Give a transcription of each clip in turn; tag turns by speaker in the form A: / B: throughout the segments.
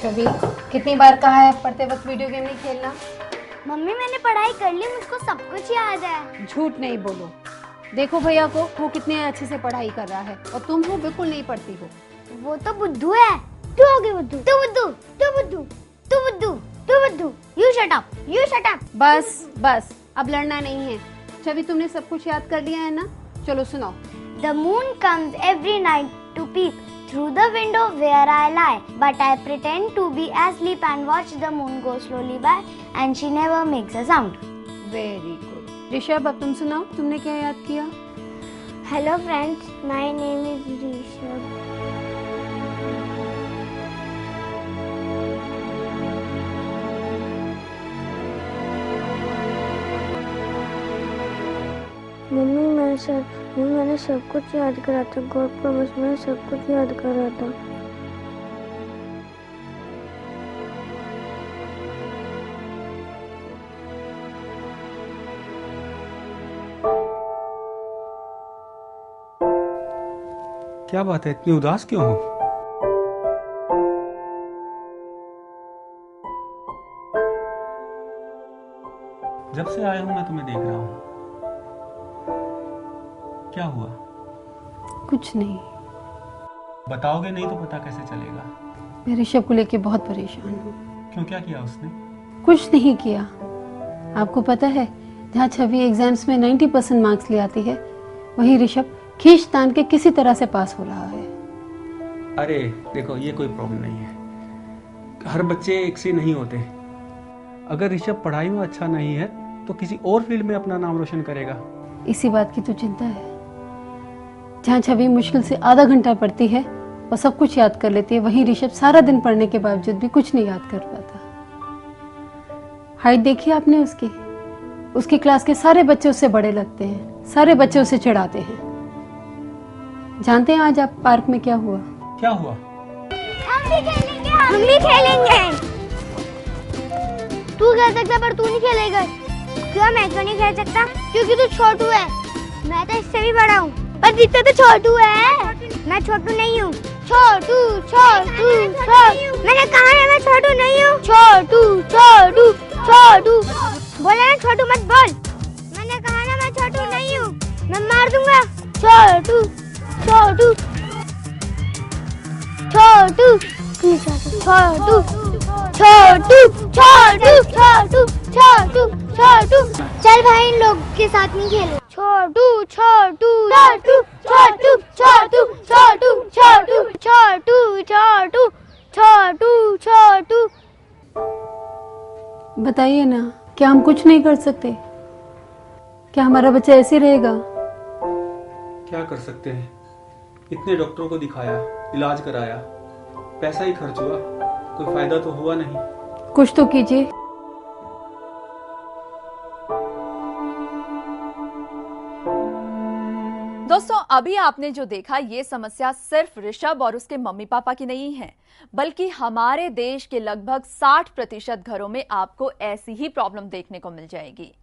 A: छवि, कितनी बार कहा है पढ़ते वक्त वीडियो गेम नहीं खेलना।
B: मम्मी मैंने पढ़ाई कर ली, मुझको सब कुछ याद है।
A: झूठ नहीं बोलो। देखो भैया को, वो कितने अच्छे से पढ़ाई कर रहा है और तुम हो बिल्कुल नहीं पढ़ती हो।
B: वो तो बुद्धू है। तू होगी बुद्धू। तू बुद्धू, तू बुद्धू, तू बुद्धू, तू बुद्धू। You shut up, you shut up.
A: बस बस, अब लड़ना नहीं है। छवि, तुमने सब कुछ याद कर लिया है ना? चलो सुनाओ।
B: The moon comes every night to peep through the window where I lie, but I pretend to be asleep and watch the moon go slowly by, and she never makes a sound.
A: Very good. Rishabh, अब तुम सुनाओ, तुमने क्या याद किया?
B: Hello friends, my name is Rishabh. Mummy मैंने सब कुछ याद करा था। गॉड प्रॉमिस, मैंने सब कुछ याद करा था।
C: क्या बात है, इतनी उदास क्यों हो? जब से आया हूं मैं तुम्हें देख रहा हूं। क्या हुआ?
A: कुछ नहीं।
C: बताओगे नहीं तो पता कैसे चलेगा?
A: मैं ऋषभ को लेके बहुत परेशान हूँ।
C: क्यों, क्या किया उसने?
A: कुछ नहीं किया। आपको पता है, जहाँ छवि एग्जाम्स में 90% मार्क्स ले आती है, वहीं ऋषभ खींच तान के किसी तरह से पास हो रहा है।
C: अरे देखो, ये कोई प्रॉब्लम नहीं है। हर बच्चे एक से नहीं होते। अगर ऋषभ पढ़ाई में अच्छा नहीं है तो किसी और फील्ड में अपना नाम रोशन करेगा।
A: इसी बात की तो चिंता है। जहाँ छवि मुश्किल से आधा घंटा पढ़ती है और सब कुछ याद कर लेती है, वहीं ऋषभ सारा दिन पढ़ने के बावजूद भी कुछ नहीं याद कर पाता। हाइट देखी आपने उसकी? उसकी क्लास के सारे बच्चे उससे बड़े लगते हैं, सारे बच्चे उसे चिढ़ाते हैं। जानते हैं आज आप पार्क में क्या हुआ?
C: क्या हुआ?
B: हम भी खेलेंगे, हम भी खेलेंगे। तू खेल सकता पर तू नहीं खेलेगा। क्यों? मैं क्यों नहीं खेल सकता? क्योंकि तू छोटू है। मैं तो इससे भी बड़ा हूँ, पर दिखता तो छोटू है। मैं छोटू नहीं हूँ। छोटू छोटू छोटू, मैंने कहा है मैं छोटू नहीं हूँ। छोटू छोटू छोटू, बोला ना छोटू मत बोल। मैंने कहा ना मैं छोटू नहीं हूँ, मैं मार दूंगा। छोटू छोटू छोटू छोटू छोटू छोटू छोटू छोटू छोटू। चल भाई, इन लोग के साथ नहीं खेलो। छोटू छोटू छोटू छोटू छोटू छोटू छोटू छोटू छोटू छोटू छोटू।
A: बताइए ना, क्या हम कुछ नहीं कर सकते? क्या हमारा बच्चा ऐसे रहेगा?
C: क्या कर सकते हैं? इतने डॉक्टरों को दिखाया, इलाज कराया, पैसा ही खर्च हुआ, कोई फायदा तो हुआ नहीं।
A: कुछ तो कीजिए।
D: दोस्तों, अभी आपने जो देखा, ये समस्या सिर्फ ऋषभ और उसके मम्मी पापा की नहीं है, बल्कि हमारे देश के लगभग 60% घरों में आपको ऐसी ही प्रॉब्लम देखने को मिल जाएगी।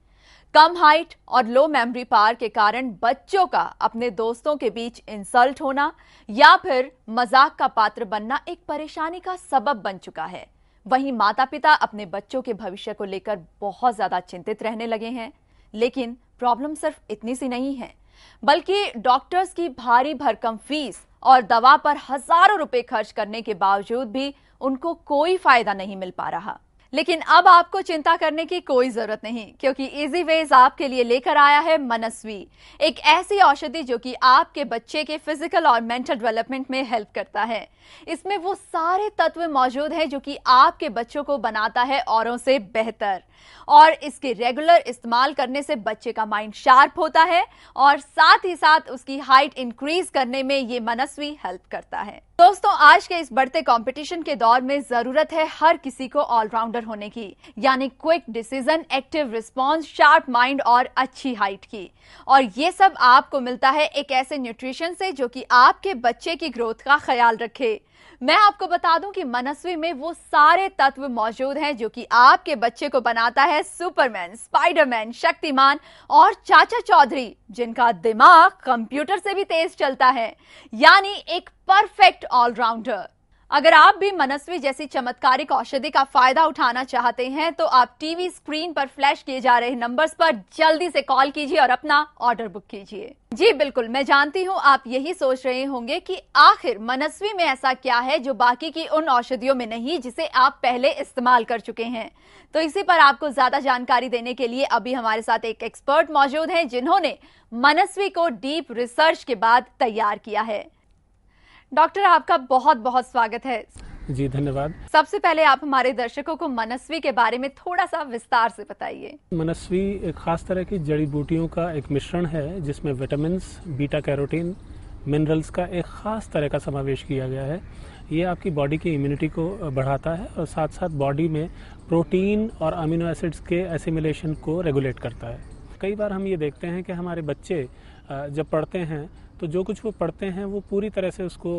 D: कम हाइट और लो मेमोरी पावर के कारण बच्चों का अपने दोस्तों के बीच इंसल्ट होना या फिर मजाक का पात्र बनना एक परेशानी का सबब बन चुका है। वहीं माता पिता अपने बच्चों के भविष्य को लेकर बहुत ज्यादा चिंतित रहने लगे हैं। लेकिन प्रॉब्लम सिर्फ इतनी सी नहीं है, बल्कि डॉक्टर्स की भारी भरकम फीस और दवा पर हजारों रुपए खर्च करने के बावजूद भी उनको कोई फायदा नहीं मिल पा रहा। लेकिन अब आपको चिंता करने की कोई जरूरत नहीं, क्योंकि इजी वेज आपके लिए लेकर आया है मनस्वी, एक ऐसी औषधि जो कि आपके बच्चे के फिजिकल और मेंटल डेवलपमेंट में हेल्प करता है। इसमें वो सारे तत्व मौजूद हैं जो कि आपके बच्चों को बनाता है औरों से बेहतर, और इसके रेगुलर इस्तेमाल करने से बच्चे का माइंड शार्प होता है और साथ ही साथ उसकी हाइट इंक्रीज करने में ये मनस्वी हेल्प करता है। दोस्तों, आज के इस बढ़ते कंपटीशन के दौर में जरूरत है हर किसी को ऑलराउंडर होने की, यानी quick decision, active response, sharp mind और अच्छी हाइट की। और ये सब आपको मिलता है एक ऐसे न्यूट्रिशन से जो कि आपके बच्चे की ग्रोथ का ख्याल रखे। मैं आपको बता दूं कि मनस्वी में वो सारे तत्व मौजूद हैं जो कि आपके बच्चे को बनाता है सुपरमैन, स्पाइडरमैन, शक्तिमान और चाचा चौधरी, जिनका दिमाग कंप्यूटर से भी तेज चलता है, यानी एक परफेक्ट ऑलराउंडर। अगर आप भी मनस्वी जैसी चमत्कारिक औषधि का फायदा उठाना चाहते हैं तो आप टीवी स्क्रीन पर फ्लैश किए जा रहे नंबर्स पर जल्दी से कॉल कीजिए और अपना ऑर्डर बुक कीजिए। जी बिल्कुल, मैं जानती हूं आप यही सोच रहे होंगे कि आखिर मनस्वी में ऐसा क्या है जो बाकी की उन औषधियों में नहीं जिसे आप पहले इस्तेमाल कर चुके हैं। तो इसी पर आपको ज्यादा जानकारी देने के लिए अभी हमारे साथ एक एक्सपर्ट मौजूद हैं जिन्होंने मनस्वी को डीप रिसर्च के बाद तैयार किया है। डॉक्टर, आपका बहुत बहुत स्वागत है।
E: जी धन्यवाद।
D: सबसे पहले आप हमारे दर्शकों को मनस्वी के बारे में थोड़ा सा विस्तार से बताइए।
E: मनस्वी एक खास तरह की जड़ी बूटियों का एक मिश्रण है जिसमें विटामिन्स, बीटा कैरोटीन, मिनरल्स का एक खास तरह का समावेश किया गया है। ये आपकी बॉडी की इम्यूनिटी को बढ़ाता है और साथ साथ बॉडी में प्रोटीन और अमीनो एसिड्स के एसिमिलेशन को रेगुलेट करता है। कई बार हम ये देखते हैं कि हमारे बच्चे जब पढ़ते हैं तो जो कुछ वो पढ़ते हैं वो पूरी तरह से उसको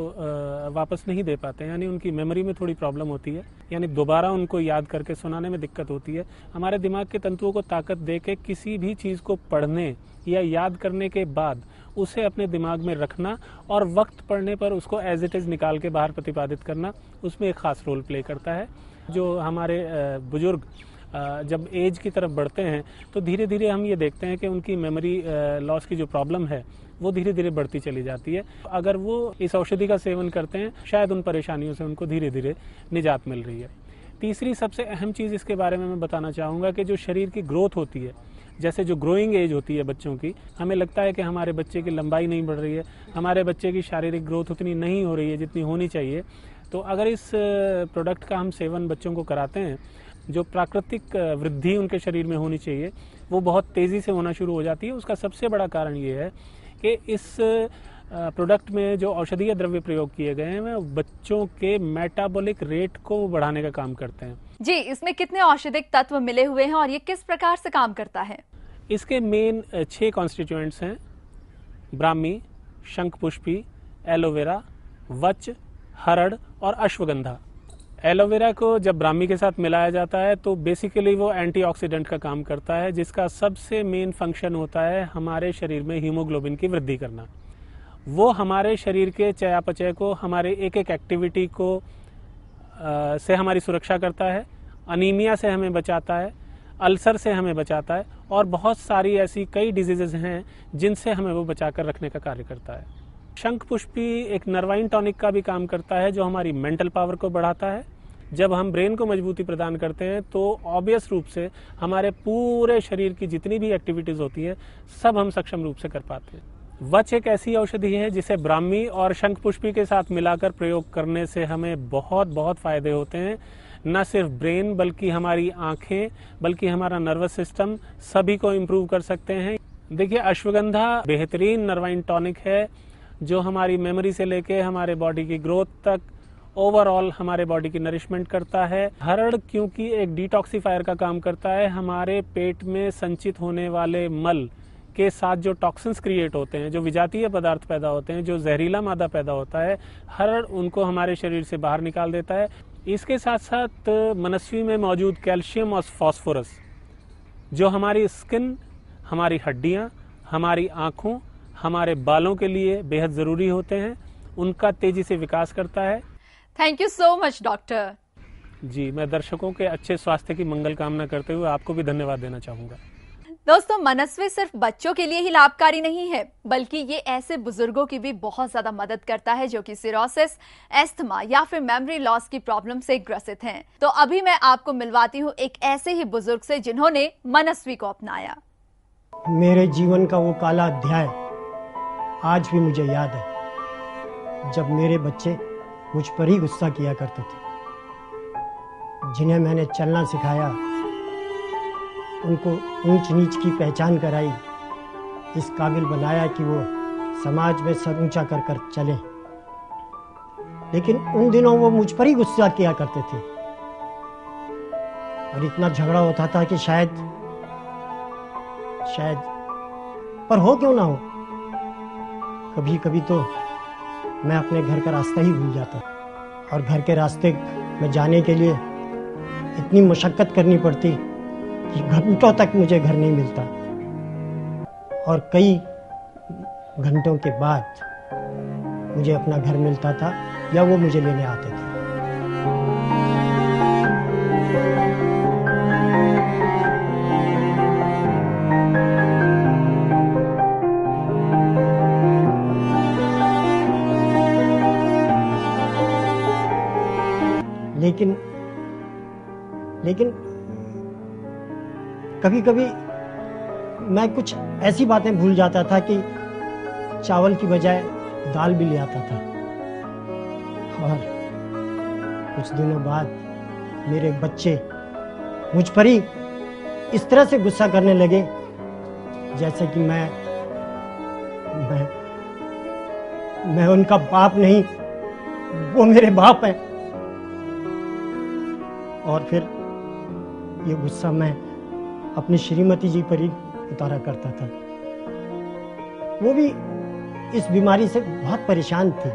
E: वापस नहीं दे पाते हैं, यानी उनकी मेमोरी में थोड़ी प्रॉब्लम होती है, यानी दोबारा उनको याद करके सुनाने में दिक्कत होती है। हमारे दिमाग के तंतुओं को ताकत दे के किसी भी चीज़ को पढ़ने या याद करने के बाद उसे अपने दिमाग में रखना और वक्त पढ़ने पर उसको एज इट इज़ निकाल के बाहर प्रतिपादित करना, उसमें एक ख़ास रोल प्ले करता है। जो हमारे बुजुर्ग जब एज की तरफ बढ़ते हैं तो धीरे धीरे हम ये देखते हैं कि उनकी मेमोरी लॉस की जो प्रॉब्लम है वो धीरे धीरे बढ़ती चली जाती है। अगर वो इस औषधि का सेवन करते हैं शायद उन परेशानियों से उनको धीरे धीरे निजात मिल रही है। तीसरी सबसे अहम चीज़ इसके बारे में मैं बताना चाहूँगा कि जो शरीर की ग्रोथ होती है, जैसे जो ग्रोइंग एज होती है बच्चों की, हमें लगता है कि हमारे बच्चे की लंबाई नहीं बढ़ रही है, हमारे बच्चे की शारीरिक ग्रोथ उतनी नहीं हो रही है जितनी होनी चाहिए। तो अगर इस प्रोडक्ट का हम सेवन बच्चों को कराते हैं, जो प्राकृतिक वृद्धि उनके शरीर में होनी चाहिए वो बहुत तेज़ी से होना शुरू हो जाती है। उसका सबसे बड़ा कारण ये है कि इस प्रोडक्ट में जो औषधीय द्रव्य प्रयोग किए गए हैं वो बच्चों के मेटाबॉलिक रेट को बढ़ाने का काम करते हैं।
D: जी, इसमें कितने औषधिक तत्व मिले हुए हैं और ये किस प्रकार से काम करता है?
E: इसके मेन 6 कॉन्स्टिट्यूएंट्स हैं: ब्राह्मी, शंखपुष्पी, एलोवेरा, वच, हरड़ और अश्वगंधा। एलोवेरा को जब ब्राह्मी के साथ मिलाया जाता है तो बेसिकली वो एंटीऑक्सीडेंट का काम करता है, जिसका सबसे मेन फंक्शन होता है हमारे शरीर में हीमोग्लोबिन की वृद्धि करना। वो हमारे शरीर के चयापचय को, हमारे एक एक एक्टिविटी को से हमारी सुरक्षा करता है, अनीमिया से हमें बचाता है, अल्सर से हमें बचाता है और बहुत सारी ऐसी कई डिजीजेज हैं जिनसे हमें वो बचाकर रखने का कार्य करता है। शंखपुष्पी एक नर्वाइन टॉनिक का भी काम करता है जो हमारी मेंटल पावर को बढ़ाता है। जब हम ब्रेन को मजबूती प्रदान करते हैं तो ऑब्वियस रूप से हमारे पूरे शरीर की जितनी भी एक्टिविटीज़ होती हैं सब हम सक्षम रूप से कर पाते हैं। वच एक ऐसी औषधि है जिसे ब्राह्मी और शंखपुष्पी के साथ मिलाकर प्रयोग करने से हमें बहुत बहुत फायदे होते हैं। न सिर्फ ब्रेन बल्कि हमारी आँखें, बल्कि हमारा नर्वस सिस्टम सभी को इम्प्रूव कर सकते हैं। देखिए, अश्वगंधा बेहतरीन नर्वाइन टॉनिक है जो हमारी मेमोरी से लेके हमारे बॉडी की ग्रोथ तक ओवरऑल हमारे बॉडी की नरिशमेंट करता है। हरड़ क्योंकि एक डिटॉक्सिफायर का काम करता है, हमारे पेट में संचित होने वाले मल के साथ जो टॉक्सिन्स क्रिएट होते हैं, जो विजातीय पदार्थ पैदा होते हैं, जो जहरीला मादा पैदा होता है, हरड़ उनको हमारे शरीर से बाहर निकाल देता है। इसके साथ साथ मनस्वी में मौजूद कैल्शियम और फास्फोरस जो हमारी स्किन, हमारी हड्डियाँ, हमारी आँखों, हमारे बालों के लिए बेहद ज़रूरी होते हैं, उनका तेज़ी से विकास करता है।
D: Thank you so much doctor.
E: जी, मैं दर्शकों के अच्छे स्वास्थ्य की मंगल कामना करते हुए आपको भी धन्यवाद देना चाहूँगा।
D: दोस्तों, मनस्वी सिर्फ बच्चों के लिए ही लाभकारी नहीं है बल्कि ये ऐसे बुजुर्गों की भी बहुत ज्यादा मदद करता है जो कि सिरोसिस, एस्थमा या फिर मेमोरी लॉस की प्रॉब्लम से ग्रसित हैं। तो अभी मैं आपको मिलवाती हूँ एक ऐसे ही बुजुर्ग से जिन्होंने मनस्वी को अपनाया।
F: मेरे जीवन का वो काला अध्याय आज भी मुझे याद है जब मेरे बच्चे मुझ पर ही गुस्सा किया करते थे। जिन्हें मैंने चलना सिखाया, उनको ऊंच नीच की पहचान कराई, इस काबिल बनाया कि वो समाज में सर ऊंचा कर कर चले, लेकिन उन दिनों वो मुझ पर ही गुस्सा किया करते थे और इतना झगड़ा होता था कि शायद पर हो क्यों ना हो, कभी कभी तो मैं अपने घर का रास्ता ही भूल जाता और घर के रास्ते में जाने के लिए इतनी मशक्कत करनी पड़ती कि घंटों तक मुझे घर नहीं मिलता और कई घंटों के बाद मुझे अपना घर मिलता था या वो मुझे लेने आते थे। लेकिन कभी कभी मैं कुछ ऐसी बातें भूल जाता था कि चावल की बजाय दाल भी ले आता था। और कुछ दिनों बाद मेरे बच्चे मुझ पर ही इस तरह से गुस्सा करने लगे जैसे कि मैं उनका बाप नहीं, वो मेरे बाप हैं। और फिर ये गुस्सा मैं अपनी श्रीमती जी पर ही उतारा करता था। वो भी इस बीमारी से बहुत परेशान थी,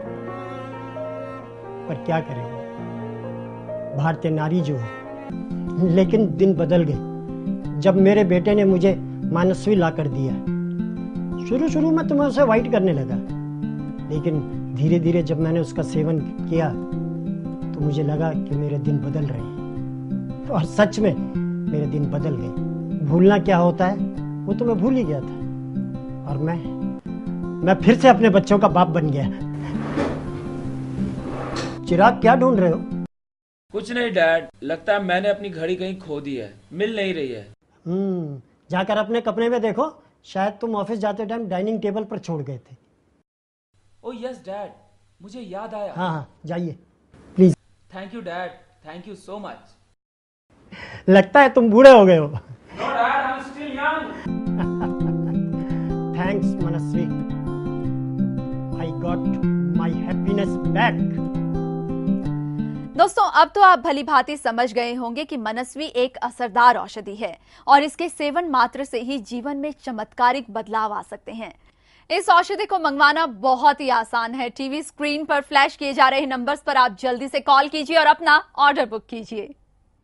F: पर क्या करें, भारतीय नारी जो है। लेकिन दिन बदल गए जब मेरे बेटे ने मुझे मानस्वी ला कर दिया। शुरू में तो मैं उसे अवॉइड करने लगा, लेकिन धीरे धीरे जब मैंने उसका सेवन किया तो मुझे लगा कि मेरे दिन बदल रहे हैं। और सच में मेरे दिन बदल गए। भूलना क्या होता है वो तो मैं भूल ही गया था, और मैं फिर से अपने बच्चों का बाप बन गया। चिराग, क्या ढूंढ रहे हो?
G: कुछ नहीं डैड, लगता है मैंने अपनी घड़ी कहीं खो दी है, मिल नहीं रही है।
F: जाकर अपने कपड़े में देखो, शायद तुम ऑफिस जाते टाइम डाइनिंग टेबल पर छोड़ गए थे।
G: ओह यस डैड, मुझे याद आया।
F: हाँ, जाइए please.
G: Thank you dad, thank you so much.
F: लगता है तुम बूढ़े हो गए हो।
G: No dad, I am still young.
F: Thanks Manasvi, I got my happiness back.
D: दोस्तों, अब तो आप भली भांति समझ गए होंगे कि मनस्वी एक असरदार औषधि है और इसके सेवन मात्र से ही जीवन में चमत्कारिक बदलाव आ सकते हैं। इस औषधि को मंगवाना बहुत ही आसान है। टीवी स्क्रीन पर फ्लैश किए जा रहे नंबर्स पर आप जल्दी से कॉल कीजिए और अपना ऑर्डर बुक कीजिए।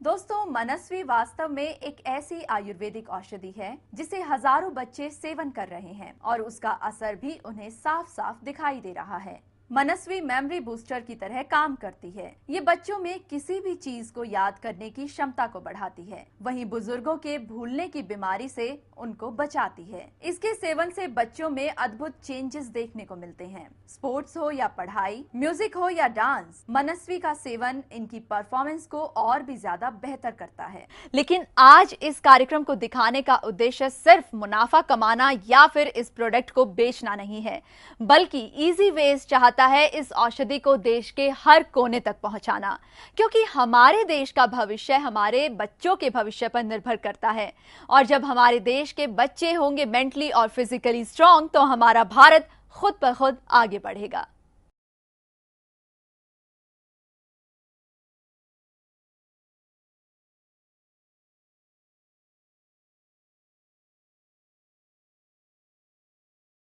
D: दोस्तों, मनस्वी वास्तव में एक ऐसी आयुर्वेदिक औषधि है जिसे हजारों बच्चे सेवन कर रहे हैं और उसका असर भी उन्हें साफ साफ दिखाई दे रहा है। मनस्वी मेमोरी बूस्टर की तरह काम करती है। ये बच्चों में किसी भी चीज को याद करने की क्षमता को बढ़ाती है, वहीं बुजुर्गों के भूलने की बीमारी से उनको बचाती है। इसके सेवन से बच्चों में अद्भुत चेंजेस देखने को मिलते हैं। स्पोर्ट्स हो या पढ़ाई, म्यूजिक हो या डांस, मनस्वी का सेवन इनकी परफॉर्मेंस को और भी ज्यादा बेहतर करता है। लेकिन आज इस कार्यक्रम को दिखाने का उद्देश्य सिर्फ मुनाफा कमाना या फिर इस प्रोडक्ट को बेचना नहीं है, बल्कि इजी वेज चाहता है इस औषधि को देश के हर कोने तक पहुंचाना, क्योंकि हमारे देश का भविष्य हमारे बच्चों के भविष्य पर निर्भर करता है। और जब हमारे देश के बच्चे होंगे मेंटली और फिजिकली स्ट्रांग, तो हमारा भारत खुद ब खुद आगे बढ़ेगा।